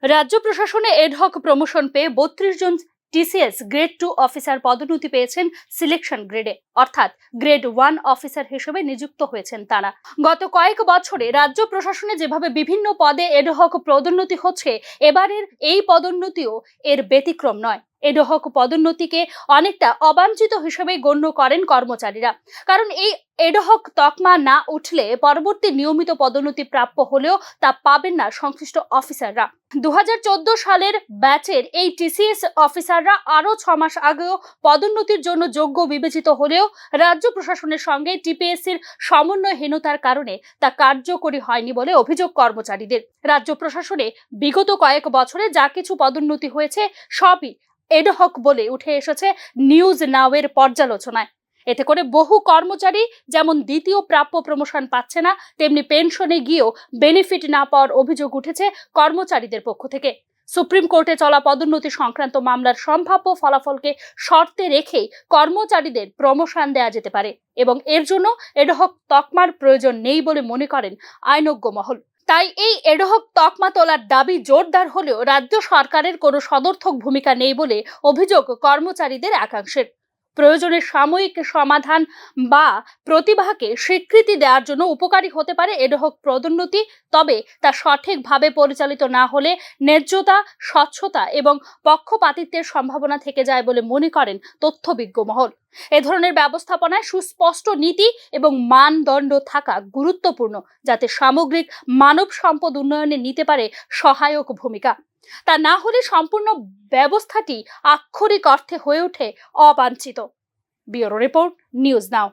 রাজ্য প্রশাসনে ad hoc promotion পেয়ে 32 জন টিসিএস গ্রেড 2 অফিসার পদোন্নতি পেয়েছেন সিলেকশন গ্রেডে, অর্থাৎ গ্রেড 1 অফিসার হিসেবে নিযুক্ত হয়েছেন তারা। গত কয়েক বছরে রাজ্য প্রশাসনে যেভাবে বিভিন্ন পদে এডহক পদোন্নতি হচ্ছে, এবারের এই পদোন্নতিও এর ব্যতিক্রম নয়। এডহক পদোন্নতিকে অনেকটা অবাঞ্ছিত হিসেবে গণ্য করেন কর্মচারীরা, কারণ এই এডহক তকমা না উঠলে পরবর্তী নিয়মিত পদোন্নতি প্রাপ্য হলেও তা পাবেন না সংশ্লিষ্ট অফিসাররা। 2014 সালের ব্যাচের এই টিসিএস অফিসাররা আরো 6 মাস আগেও পদোন্নতির জন্য যোগ্য বিবেচিত হলেও রাজ্য প্রশাসনের সঙ্গে টিপিএসসির সমন্বয়হীনতার কারণে তা কার্যকরী হয়নি বলে অভিযোগ কর্মচারীদের। রাজ্য প্রশাসনে বিগত কয়েক বছরে যা কিছু পদোন্নতি হয়েছে সবই এডহক বলে উঠে এসেছে নিউজ নাও এর পর্যালোচনায়। এতে করে বহু কর্মচারী যেমন দ্বিতীয় প্রাপ্য প্রমোশন পাচ্ছে না, তেমনি পেনশনে গিয়েও বেনিফিট না পাওয়ার অভিযোগ উঠেছে কর্মচারীদের পক্ষ থেকে। সুপ্রিম কোর্টে চলা পদোন্নতি সংক্রান্ত মামলার সম্ভাব্য ফলাফলকে শর্তে রেখেই কর্মচারীদের প্রমোশন দেওয়া যেতে পারে এবং এর জন্য এডহক তকমার প্রয়োজন নেই বলে মনে করেন আইনজ্ঞ মহল। তাই এই এডহক তকমা তোলার দাবি জোরদার হলেও রাজ্য সরকারের কোনো সদর্থক ভূমিকা নেই বলে অভিযোগ কর্মচারীদের একাংশের। প্রয়োজনের সাময়িক সমাধান বা প্রতিভাকে স্বীকৃতি দেওয়ার জন্য উপকারী হতে পারে এডহক পদোন্নতি, তবে তা সঠিকভাবে পরিচালিত না হলে ন্যায্যতা, স্বচ্ছতা এবং পক্ষপাতিত্বের সম্ভাবনা থেকে যায় বলে মনে করেন তথ্যবিজ্ঞ মহল। এ ধরনের ব্যবস্থাপনায় সুস্পষ্ট নীতি এবং মানদণ্ড থাকা গুরুত্বপূর্ণ, যাতে সামগ্রিক মানব সম্পদ উন্নয়নে নিতে পারে সহায়ক ভূমিকা। তা না হলে সম্পূর্ণ ব্যবস্থাটি আক্ষরিক অর্থে হয়ে ওঠে অবাঞ্ছিত। Bureau report, news now.